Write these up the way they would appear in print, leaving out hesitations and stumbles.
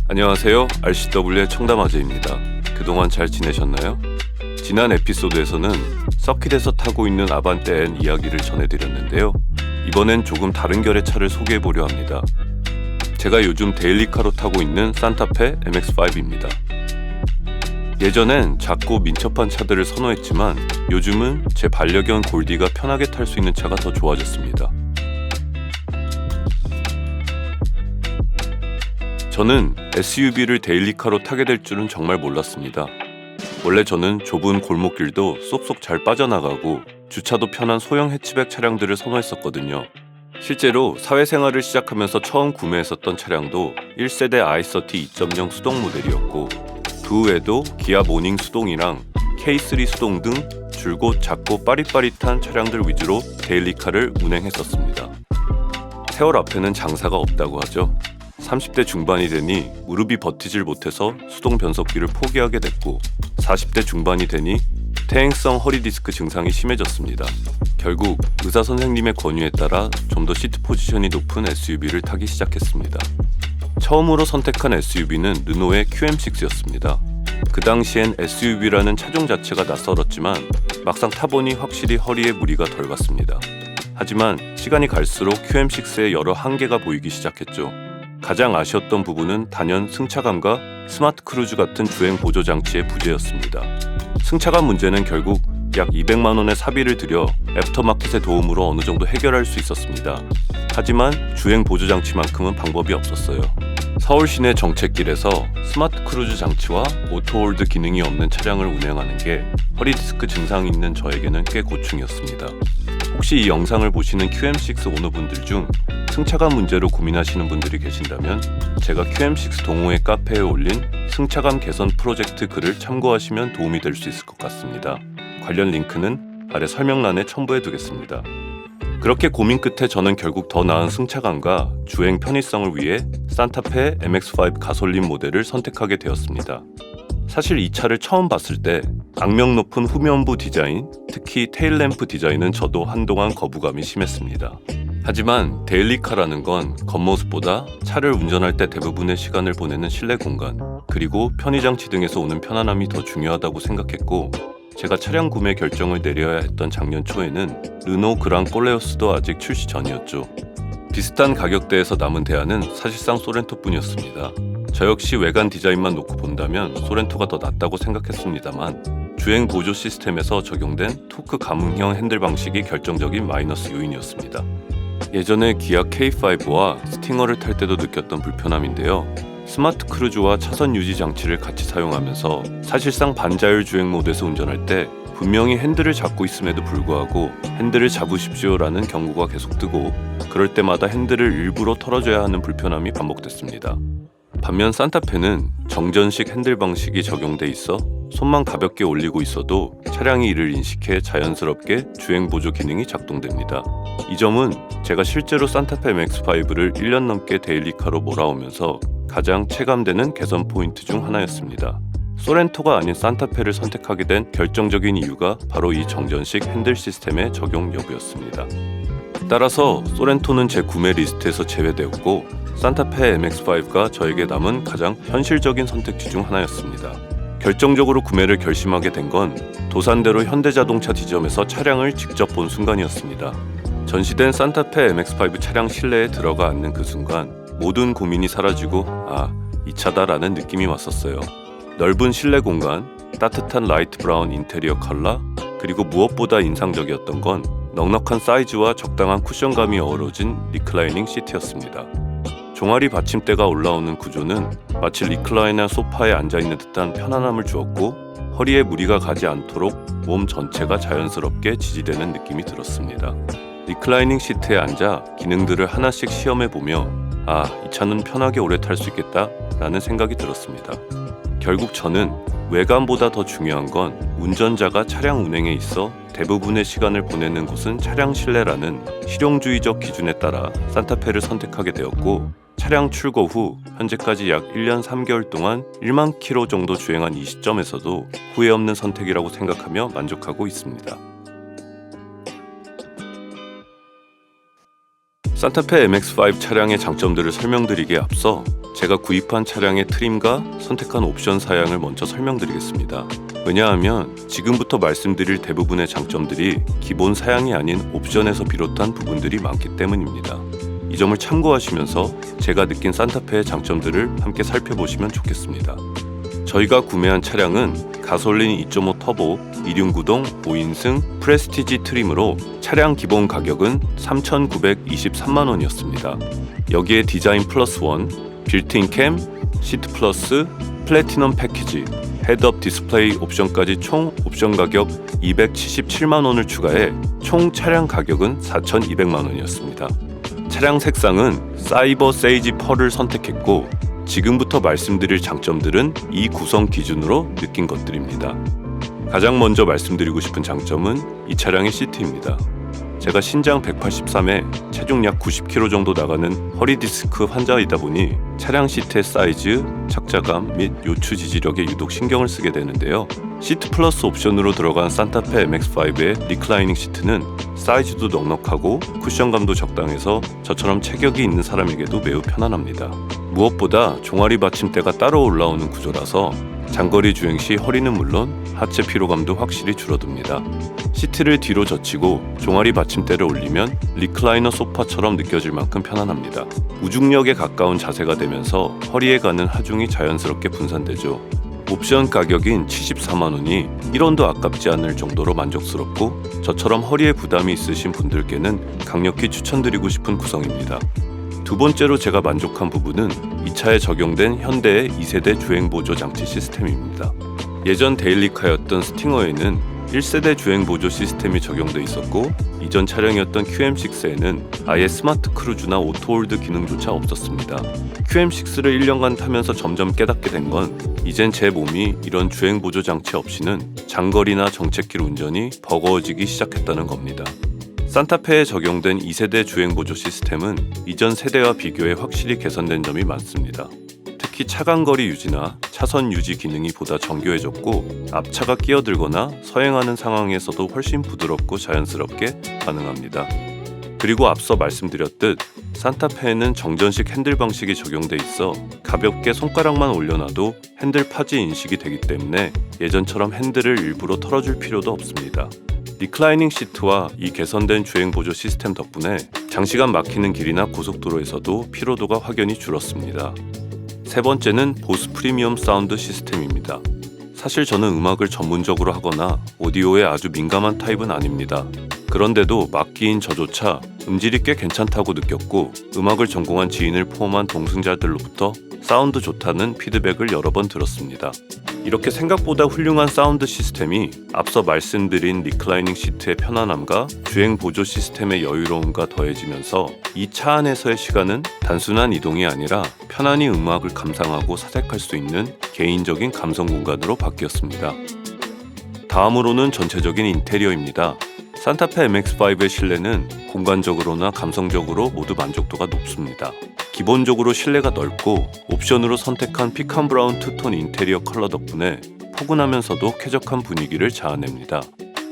안녕하세요. RCW의 청담아재입니다. 그동안 잘 지내셨나요? 지난 에피소드에서는 서킷에서 타고 있는 아반떼 N 이야기를 전해드렸는데요. 이번엔 조금 다른 결의 차를 소개해보려 합니다. 제가 요즘 데일리카로 타고 있는 산타페 MX-5입니다. 예전엔 작고 민첩한 차들을 선호했지만 요즘은 제 반려견 골디가 편하게 탈 수 있는 차가 더 좋아졌습니다. 저는 SUV를 데일리카로 타게 될 줄은 정말 몰랐습니다. 원래 저는 좁은 골목길도 쏙쏙 잘 빠져나가고 주차도 편한 소형 해치백 차량들을 선호했었거든요. 실제로 사회생활을 시작하면서 처음 구매했었던 차량도 1세대 i30 2.0 수동 모델이었고 그 후에도 기아 모닝 수동이랑 K3 수동 등 줄곧 작고 빠릿빠릿한 차량들 위주로 데일리카를 운행했었습니다. 세월 앞에는 장사가 없다고 하죠. 30대 중반이 되니 무릎이 버티질 못해서 수동 변속기를 포기하게 됐고 40대 중반이 되니 퇴행성 허리 디스크 증상이 심해졌습니다. 결국 의사 선생님의 권유에 따라 좀 더 시트 포지션이 높은 SUV를 타기 시작했습니다. 처음으로 선택한 SUV는 르노의 QM6였습니다. 그 당시엔 SUV라는 차종 자체가 낯설었지만 막상 타보니 확실히 허리에 무리가 덜 갔습니다. 하지만 시간이 갈수록 QM6의 여러 한계가 보이기 시작했죠. 가장 아쉬웠던 부분은 단연 승차감과 스마트 크루즈 같은 주행 보조 장치의 부재였습니다. 승차감 문제는 결국 약 200만 원의 사비를 들여 애프터마켓의 도움으로 어느 정도 해결할 수 있었습니다. 하지만 주행 보조 장치만큼은 방법이 없었어요. 서울 시내 정체길에서 스마트 크루즈 장치와 오토홀드 기능이 없는 차량을 운행하는 게 허리 디스크 증상이 있는 저에게는 꽤 고충이었습니다. 혹시 이 영상을 보시는 QM6 오너분들 중 승차감 문제로 고민하시는 분들이 계신다면 제가 QM6 동호회 카페에 올린 승차감 개선 프로젝트 글을 참고하시면 도움이 될 수 있을 것 같습니다. 관련 링크는 아래 설명란에 첨부해 두겠습니다. 그렇게 고민 끝에 저는 결국 더 나은 승차감과 주행 편의성을 위해 산타페 MX-5 가솔린 모델을 선택하게 되었습니다. 사실 이 차를 처음 봤을 때 악명 높은 후면부 디자인, 특히 테일램프 디자인은 저도 한동안 거부감이 심했습니다. 하지만 데일리카라는 건 겉모습보다 차를 운전할 때 대부분의 시간을 보내는 실내 공간, 그리고 편의장치 등에서 오는 편안함이 더 중요하다고 생각했고 제가 차량 구매 결정을 내려야 했던 작년 초에는 르노 그랑 꼴레오스도 아직 출시 전이었죠. 비슷한 가격대에서 남은 대안은 사실상 소렌토뿐이었습니다. 저 역시 외관 디자인만 놓고 본다면 소렌토가 더 낫다고 생각했습니다만 주행 보조 시스템에서 적용된 토크 감응형 핸들 방식이 결정적인 마이너스 요인이었습니다. 예전에 기아 K5와 스팅어를 탈 때도 느꼈던 불편함인데요. 스마트 크루즈와 차선 유지 장치를 같이 사용하면서 사실상 반자율 주행 모드에서 운전할 때 분명히 핸들을 잡고 있음에도 불구하고 핸들을 잡으십시오라는 경고가 계속 뜨고 그럴 때마다 핸들을 일부러 털어줘야 하는 불편함이 반복됐습니다. 반면 산타페는 정전식 핸들 방식이 적용돼 있어 손만 가볍게 올리고 있어도 차량이 이를 인식해 자연스럽게 주행 보조 기능이 작동됩니다. 이 점은 제가 실제로 산타페 MX-5를 1년 넘게 데일리카로 몰아오면서 가장 체감되는 개선 포인트 중 하나였습니다. 소렌토가 아닌 산타페를 선택하게 된 결정적인 이유가 바로 이 정전식 핸들 시스템의 적용 여부였습니다. 따라서 소렌토는 제 구매 리스트에서 제외되었고 산타페 MX-5가 저에게 남은 가장 현실적인 선택지 중 하나였습니다. 결정적으로 구매를 결심하게 된 건 도산대로 현대자동차 지점에서 차량을 직접 본 순간이었습니다. 전시된 산타페 MX-5 차량 실내에 들어가 앉는 그 순간 모든 고민이 사라지고 이 차다라는 느낌이 왔었어요. 넓은 실내 공간, 따뜻한 라이트 브라운 인테리어 컬러, 그리고 무엇보다 인상적이었던 건 넉넉한 사이즈와 적당한 쿠션감이 어우러진 리클라이닝 시트였습니다. 종아리 받침대가 올라오는 구조는 마치 리클라이너 소파에 앉아있는 듯한 편안함을 주었고 허리에 무리가 가지 않도록 몸 전체가 자연스럽게 지지되는 느낌이 들었습니다. 리클라이닝 시트에 앉아 기능들을 하나씩 시험해보며 이 차는 편하게 오래 탈 수 있겠다 라는 생각이 들었습니다. 결국 저는 외관보다 더 중요한 건 운전자가 차량 운행에 있어 대부분의 시간을 보내는 곳은 차량 실내라는 실용주의적 기준에 따라 산타페를 선택하게 되었고 차량 출고 후 현재까지 약 1년 3개월 동안 1만 킬로 정도 주행한 이 시점에서도 후회 없는 선택이라고 생각하며 만족하고 있습니다. 산타페 MX-5 차량의 장점들을 설명드리기에 앞서 제가 구입한 차량의 트림과 선택한 옵션 사양을 먼저 설명드리겠습니다. 왜냐하면 지금부터 말씀드릴 대부분의 장점들이 기본 사양이 아닌 옵션에서 비롯한 부분들이 많기 때문입니다. 이 점을 참고하시면서 제가 느낀 산타페의 장점들을 함께 살펴보시면 좋겠습니다. 저희가 구매한 차량은 가솔린 2.5 터보 2륜구동 5인승 프레스티지 트림으로 차량 기본 가격은 3,923만 원이었습니다. 여기에 디자인 플러스 원, 빌트인 캠, 시트 플러스, 플래티넘 패키지, 헤드업 디스플레이 옵션까지 총 옵션 가격 277만 원을 추가해 총 차량 가격은 4,200만 원이었습니다. 차량 색상은 사이버 세이지 펄을 선택했고 지금부터 말씀드릴 장점들은 이 구성 기준으로 느낀 것들입니다. 가장 먼저 말씀드리고 싶은 장점은 이 차량의 시트입니다. 제가 신장 183에 체중 약 90kg 정도 나가는 허리 디스크 환자이다 보니 차량 시트의 사이즈, 착자감 및 요추 지지력에 유독 신경을 쓰게 되는데요. 시트 플러스 옵션으로 들어간 산타페 MX-5의 리클라이닝 시트는 사이즈도 넉넉하고 쿠션감도 적당해서 저처럼 체격이 있는 사람에게도 매우 편안합니다. 무엇보다 종아리 받침대가 따로 올라오는 구조라서 장거리 주행 시 허리는 물론 하체 피로감도 확실히 줄어듭니다. 시트를 뒤로 젖히고 종아리 받침대를 올리면 리클라이너 소파처럼 느껴질 만큼 편안합니다. 무중력에 가까운 자세가 되면서 허리에 가는 하중이 자연스럽게 분산되죠. 옵션 가격인 74만 원이 1원도 아깝지 않을 정도로 만족스럽고 저처럼 허리에 부담이 있으신 분들께는 강력히 추천드리고 싶은 구성입니다. 두 번째로 제가 만족한 부분은 이 차에 적용된 현대의 2세대 주행보조 장치 시스템입니다. 예전 데일리카였던 스팅어에는 1세대 주행보조 시스템이 적용돼 있었고 이전 차량이었던 QM6에는 아예 스마트 크루즈나 오토홀드 기능조차 없었습니다. QM6를 1년간 타면서 점점 깨닫게 된 건 이젠 제 몸이 이런 주행보조 장치 없이는 장거리나 정체길 운전이 버거워지기 시작했다는 겁니다. 산타페에 적용된 2세대 주행보조 시스템은 이전 세대와 비교해 확실히 개선된 점이 많습니다. 특히 차간거리 유지나 차선 유지 기능이 보다 정교해졌고 앞차가 끼어들거나 서행하는 상황에서도 훨씬 부드럽고 자연스럽게 가능합니다. 그리고 앞서 말씀드렸듯 산타페에는 정전식 핸들 방식이 적용돼 있어 가볍게 손가락만 올려놔도 핸들 파지 인식이 되기 때문에 예전처럼 핸들을 일부러 털어줄 필요도 없습니다. 리클라이닝 시트와 이 개선된 주행보조 시스템 덕분에 장시간 막히는 길이나 고속도로에서도 피로도가 확연히 줄었습니다. 세 번째는 보스 프리미엄 사운드 시스템입니다. 사실 저는 음악을 전문적으로 하거나 오디오에 아주 민감한 타입은 아닙니다. 그런데도 막기인 저조차 음질이 꽤 괜찮다고 느꼈고 음악을 전공한 지인을 포함한 동승자들로부터 사운드 좋다는 피드백을 여러 번 들었습니다. 이렇게 생각보다 훌륭한 사운드 시스템이 앞서 말씀드린 리클라이닝 시트의 편안함과 주행 보조 시스템의 여유로움과 더해지면서 이 차 안에서의 시간은 단순한 이동이 아니라 편안히 음악을 감상하고 사색할 수 있는 개인적인 감성 공간으로 바뀌었습니다. 다음으로는 전체적인 인테리어입니다. 산타페 MX-5의 실내는 공간적으로나 감성적으로 모두 만족도가 높습니다. 기본적으로 실내가 넓고 옵션으로 선택한 피칸 브라운 투톤 인테리어 컬러 덕분에 포근하면서도 쾌적한 분위기를 자아냅니다.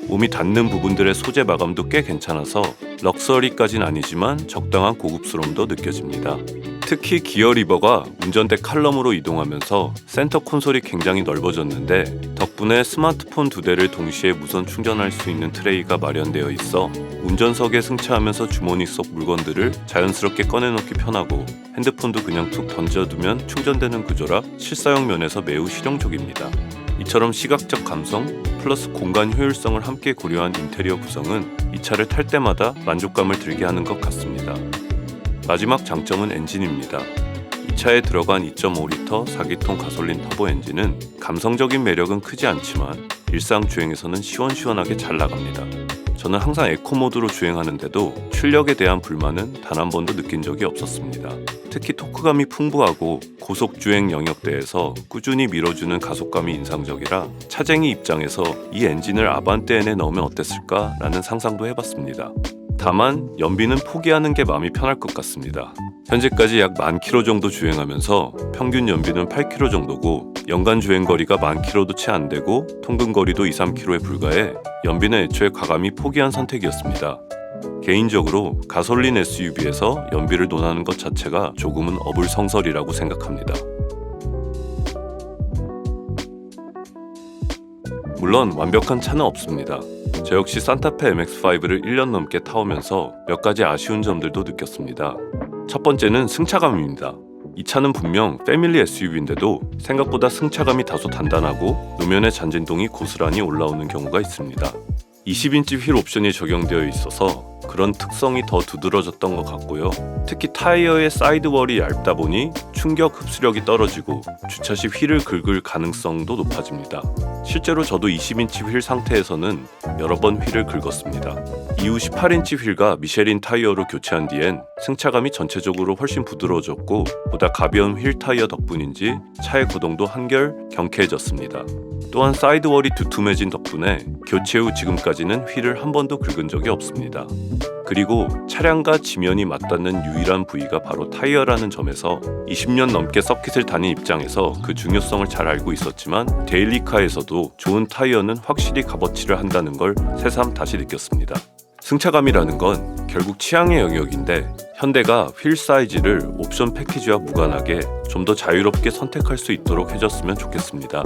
몸이 닿는 부분들의 소재 마감도 꽤 괜찮아서 럭셔리까진 아니지만 적당한 고급스러움도 느껴집니다. 특히 기어 리버가 운전대 칼럼으로 이동하면서 센터 콘솔이 굉장히 넓어졌는데 덕분에 스마트폰 2대를 동시에 무선 충전할 수 있는 트레이가 마련되어 있어 운전석에 승차하면서 주머니 속 물건들을 자연스럽게 꺼내놓기 편하고 핸드폰도 그냥 툭 던져두면 충전되는 구조라 실사용 면에서 매우 실용적입니다. 이처럼 시각적 감성 플러스 공간 효율성을 함께 고려한 인테리어 구성은 이 차를 탈 때마다 만족감을 들게 하는 것 같습니다. 마지막 장점은 엔진입니다. 이 차에 들어간 2.5리터 4기통 가솔린 터보 엔진은 감성적인 매력은 크지 않지만 일상 주행에서는 시원시원하게 잘 나갑니다. 저는 항상 에코 모드로 주행하는데도 출력에 대한 불만은 단 한 번도 느낀 적이 없었습니다. 특히 토크감이 풍부하고 고속 주행 영역대에서 꾸준히 밀어주는 가속감이 인상적이라 차쟁이 입장에서 이 엔진을 아반떼N에 넣으면 어땠을까 라는 상상도 해봤습니다. 다만 연비는 포기하는 게 마음이 편할 것 같습니다. 현재까지 약 10,000km 정도 주행하면서 평균 연비는 8km 정도고 연간 주행거리가 10,000km도 채 안 되고 통근거리도 2-3km에 불과해 연비는 애초에 과감히 포기한 선택이었습니다. 개인적으로 가솔린 SUV에서 연비를 논하는 것 자체가 조금은 어불성설이라고 생각합니다. 물론 완벽한 차는 없습니다. 저 역시 산타페 MX-5를 1년 넘게 타오면서 몇 가지 아쉬운 점들도 느꼈습니다. 첫 번째는 승차감입니다. 이 차는 분명 패밀리 SUV인데도 생각보다 승차감이 다소 단단하고 노면의 잔진동이 고스란히 올라오는 경우가 있습니다. 20인치 휠 옵션이 적용되어 있어서 그런 특성이 더 두드러졌던 것 같고요. 특히 타이어의 사이드월이 얇다 보니 충격 흡수력이 떨어지고 주차 시 휠을 긁을 가능성도 높아집니다. 실제로 저도 20인치 휠 상태에서는 여러 번 휠을 긁었습니다. 이후 18인치 휠과 미쉐린 타이어로 교체한 뒤엔 승차감이 전체적으로 훨씬 부드러워졌고 보다 가벼운 휠 타이어 덕분인지 차의 구동도 한결 경쾌해졌습니다. 또한 사이드월이 두툼해진 덕분에 교체 후 지금까지는 휠을 한 번도 긁은 적이 없습니다. 그리고 차량과 지면이 맞닿는 유일한 부위가 바로 타이어라는 점에서 20년 넘게 서킷을 다닌 입장에서 그 중요성을 잘 알고 있었지만 데일리카에서도 좋은 타이어는 확실히 값어치를 한다는 걸 새삼 다시 느꼈습니다. 승차감이라는 건 결국 취향의 영역인데 현대가 휠 사이즈를 옵션 패키지와 무관하게 좀 더 자유롭게 선택할 수 있도록 해줬으면 좋겠습니다.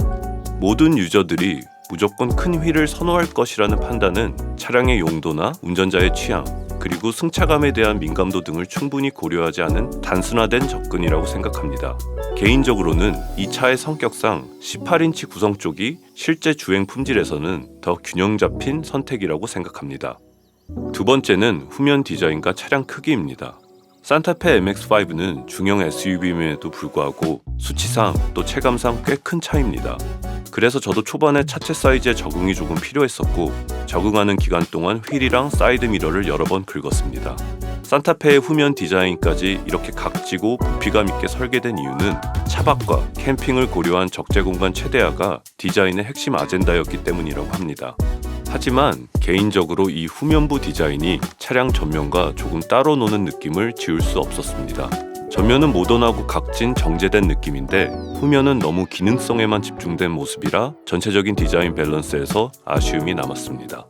모든 유저들이 무조건 큰 휠을 선호할 것이라는 판단은 차량의 용도나 운전자의 취향, 그리고 승차감에 대한 민감도 등을 충분히 고려하지 않은 단순화된 접근이라고 생각합니다. 개인적으로는 이 차의 성격상 18인치 구성 쪽이 실제 주행 품질에서는 더 균형 잡힌 선택이라고 생각합니다. 두 번째는 후면 디자인과 차량 크기입니다. 산타페 MX-5는 중형 SUV임에도 불구하고 수치상 또 체감상 꽤 큰 차입니다. 그래서 저도 초반에 차체 사이즈에 적응이 조금 필요했었고 적응하는 기간 동안 휠이랑 사이드 미러를 여러 번 긁었습니다. 산타페의 후면 디자인까지 이렇게 각지고 부피감 있게 설계된 이유는 차박과 캠핑을 고려한 적재 공간 최대화가 디자인의 핵심 아젠다였기 때문이라고 합니다. 하지만 개인적으로 이 후면부 디자인이 차량 전면과 조금 따로 노는 느낌을 지울 수 없었습니다. 전면은 모던하고 각진 정제된 느낌인데 후면은 너무 기능성에만 집중된 모습이라 전체적인 디자인 밸런스에서 아쉬움이 남았습니다.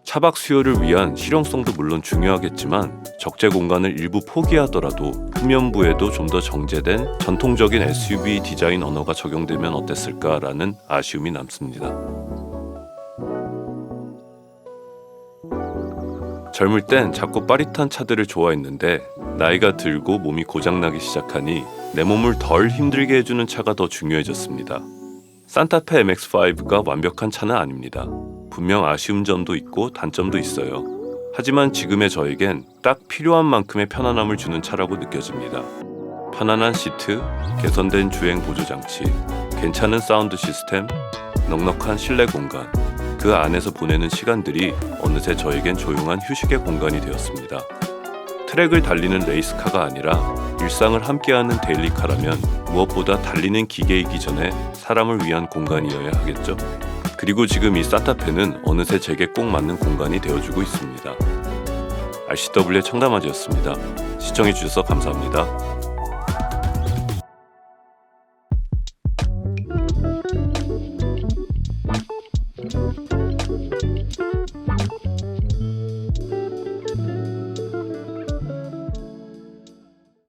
차박 수요를 위한 실용성도 물론 중요하겠지만 적재 공간을 일부 포기하더라도 후면부에도 좀 더 정제된 전통적인 SUV 디자인 언어가 적용되면 어땠을까라는 아쉬움이 남습니다. 젊을 땐 자꾸 빠릿한 차들을 좋아했는데 나이가 들고 몸이 고장나기 시작하니 내 몸을 덜 힘들게 해주는 차가 더 중요해졌습니다. 산타페 MX-5가 완벽한 차는 아닙니다. 분명 아쉬운 점도 있고 단점도 있어요. 하지만 지금의 저에겐 딱 필요한 만큼의 편안함을 주는 차라고 느껴집니다. 편안한 시트, 개선된 주행 보조 장치, 괜찮은 사운드 시스템, 넉넉한 실내 공간, 그 안에서 보내는 시간들이 어느새 저에겐 조용한 휴식의 공간이 되었습니다. 트랙을 달리는 레이스카가 아니라 일상을 함께하는 데일리카라면 무엇보다 달리는 기계이기 전에 사람을 위한 공간이어야 하겠죠. 그리고 지금 이 산타페는 어느새 제게 꼭 맞는 공간이 되어주고 있습니다. RCW의 청담아지였습니다. 시청해주셔서 감사합니다.